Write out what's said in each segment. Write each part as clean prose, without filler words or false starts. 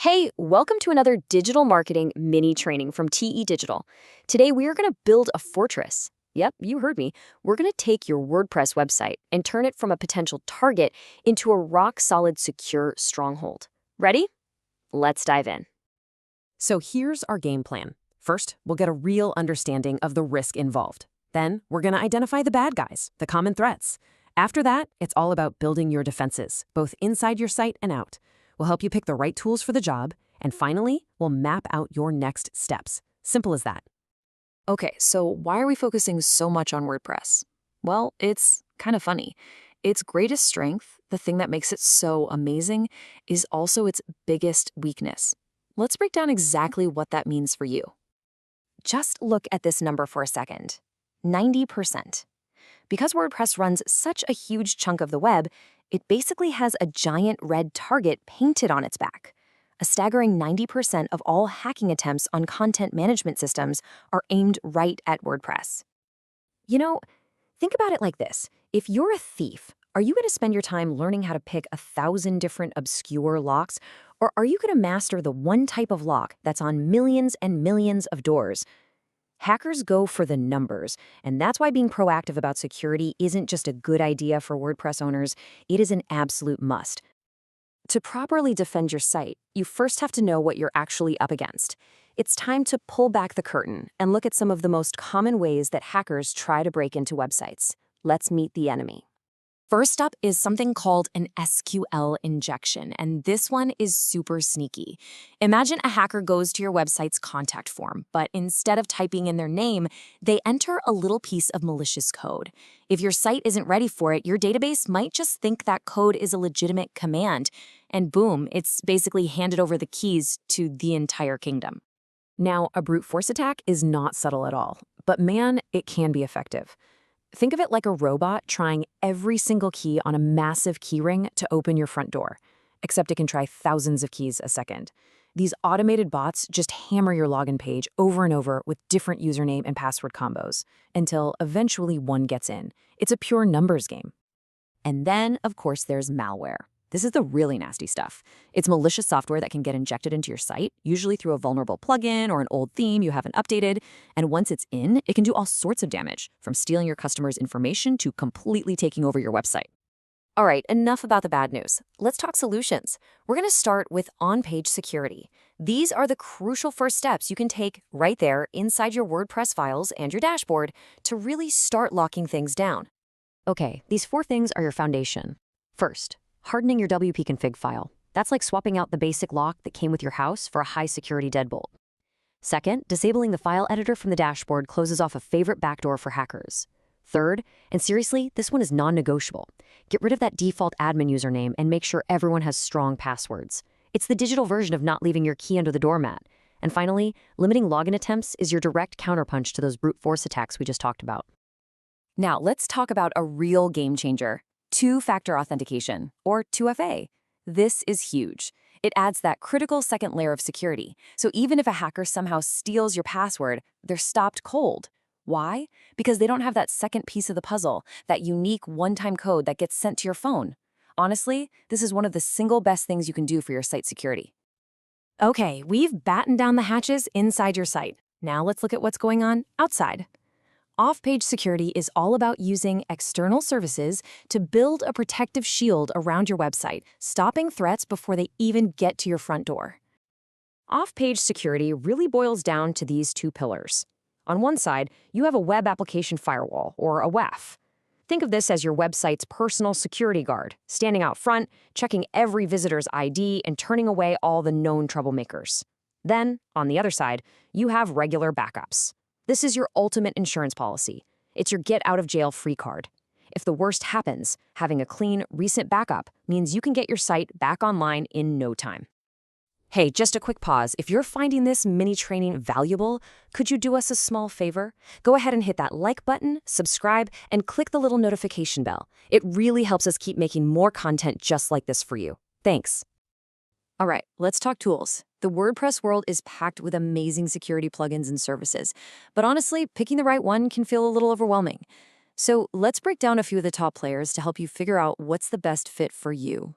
Hey, welcome to another digital marketing mini training from TE Digital. Today we are going to build a fortress. Yep, you heard me. We're going to take your WordPress website and turn it from a potential target into a rock-solid, secure stronghold. Ready? Let's dive in. So here's our game plan. First, we'll get a real understanding of the risk involved. Then, we're going to identify the bad guys, the common threats. After that, it's all about building your defenses, both inside your site and out. We'll help you pick the right tools for the job. And finally, we'll map out your next steps. Simple as that. Okay, so why are we focusing so much on WordPress? Well, it's kind of funny. Its greatest strength, the thing that makes it so amazing, is also its biggest weakness. Let's break down exactly what that means for you. Just look at this number for a second. 90%. Because WordPress runs such a huge chunk of the web, it basically has a giant red target painted on its back. A staggering 90% of all hacking attempts on content management systems are aimed right at WordPress. You know, think about it like this. If you're a thief, are you going to spend your time learning how to pick 1,000 different obscure locks? Or are you going to master the one type of lock that's on millions and millions of doors? Hackers go for the numbers, and that's why being proactive about security isn't just a good idea for WordPress owners, it is an absolute must. To properly defend your site, you first have to know what you're actually up against. It's time to pull back the curtain and look at some of the most common ways that hackers try to break into websites. Let's meet the enemy. First up is something called an SQL injection, and this one is super sneaky. Imagine a hacker goes to your website's contact form, but instead of typing in their name, they enter a little piece of malicious code. If your site isn't ready for it, your database might just think that code is a legitimate command, and boom, it's basically handed over the keys to the entire kingdom. Now, a brute force attack is not subtle at all, but man, it can be effective. Think of it like a robot trying every single key on a massive keyring to open your front door, except it can try thousands of keys a second. These automated bots just hammer your login page over and over with different username and password combos until eventually one gets in. It's a pure numbers game. And then, of course, there's malware. This is the really nasty stuff. It's malicious software that can get injected into your site, usually through a vulnerable plugin or an old theme you haven't updated. And once it's in, it can do all sorts of damage, from stealing your customers' information to completely taking over your website. All right, enough about the bad news. Let's talk solutions. We're going to start with on-page security. These are the crucial first steps you can take right there inside your WordPress files and your dashboard to really start locking things down. Okay, these 4 things are your foundation. First, hardening your wp-config file. That's like swapping out the basic lock that came with your house for a high-security deadbolt. Second, disabling the file editor from the dashboard closes off a favorite backdoor for hackers. Third, and seriously, this one is non-negotiable. Get rid of that default admin username and make sure everyone has strong passwords. It's the digital version of not leaving your key under the doormat. And finally, limiting login attempts is your direct counterpunch to those brute force attacks we just talked about. Now, let's talk about a real game changer. Two-factor authentication, or 2FA. This is huge. It adds that critical second layer of security. So even if a hacker somehow steals your password, they're stopped cold. Why? Because they don't have that second piece of the puzzle, that unique one-time code that gets sent to your phone. Honestly, this is one of the single best things you can do for your site security. Okay, we've battened down the hatches inside your site. Now let's look at what's going on outside. Off-page security is all about using external services to build a protective shield around your website, stopping threats before they even get to your front door. Off-page security really boils down to these 2 pillars. On one side, you have a web application firewall, or a WAF. Think of this as your website's personal security guard, standing out front, checking every visitor's ID, and turning away all the known troublemakers. Then, on the other side, you have regular backups. This is your ultimate insurance policy. It's your get-out-of-jail-free card. If the worst happens, having a clean, recent backup means you can get your site back online in no time. Hey, just a quick pause. If you're finding this mini training valuable, could you do us a small favor? Go ahead and hit that like button, subscribe, and click the little notification bell. It really helps us keep making more content just like this for you. Thanks. All right, let's talk tools. The WordPress world is packed with amazing security plugins and services, but honestly, picking the right one can feel a little overwhelming. So let's break down a few of the top players to help you figure out what's the best fit for you.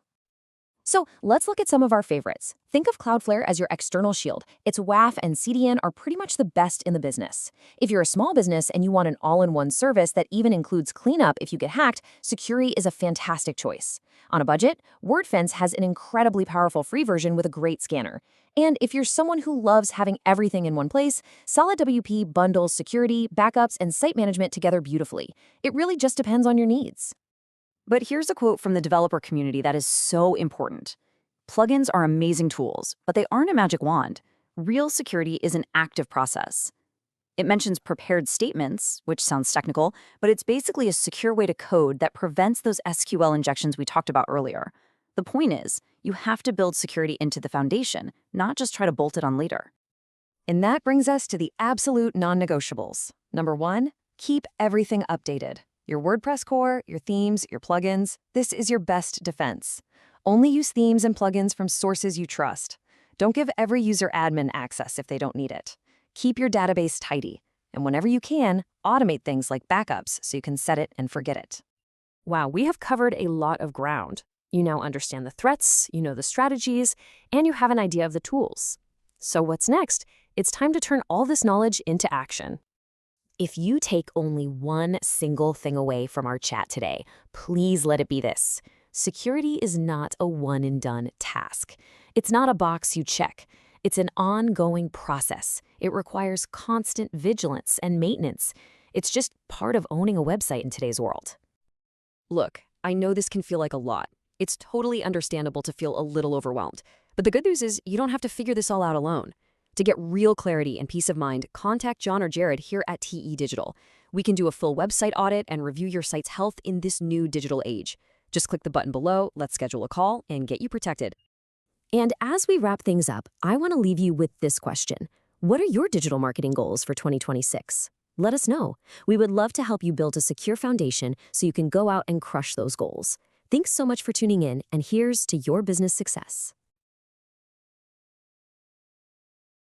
So let's look at some of our favorites. Think of Cloudflare as your external shield. Its WAF and CDN are pretty much the best in the business. If you're a small business and you want an all-in-one service that even includes cleanup if you get hacked, Sucuri is a fantastic choice. On a budget, Wordfence has an incredibly powerful free version with a great scanner. And if you're someone who loves having everything in one place, Solid WP bundles security, backups, and site management together beautifully. It really just depends on your needs. But here's a quote from the developer community that is so important. Plugins are amazing tools, but they aren't a magic wand. Real security is an active process. It mentions prepared statements, which sounds technical, but it's basically a secure way to code that prevents those SQL injections we talked about earlier. The point is, you have to build security into the foundation, not just try to bolt it on later. And that brings us to the absolute non-negotiables. Number 1, keep everything updated. Your WordPress core, your themes, your plugins, this is your best defense. Only use themes and plugins from sources you trust. Don't give every user admin access if they don't need it. Keep your database tidy. And whenever you can, automate things like backups so you can set it and forget it. Wow, we have covered a lot of ground. You now understand the threats, you know the strategies, and you have an idea of the tools. So what's next? It's time to turn all this knowledge into action. If you take only one single thing away from our chat today, please let it be this. Security is not a one-and-done task. It's not a box you check. It's an ongoing process. It requires constant vigilance and maintenance. It's just part of owning a website in today's world. Look, I know this can feel like a lot. It's totally understandable to feel a little overwhelmed. But the good news is you don't have to figure this all out alone. To get real clarity and peace of mind, contact John or Jared here at TE Digital. We can do a full website audit and review your site's health in this new digital age. Just click the button below, let's schedule a call, and get you protected. And as we wrap things up, I want to leave you with this question. What are your digital marketing goals for 2026? Let us know. We would love to help you build a secure foundation so you can go out and crush those goals. Thanks so much for tuning in, and here's to your business success.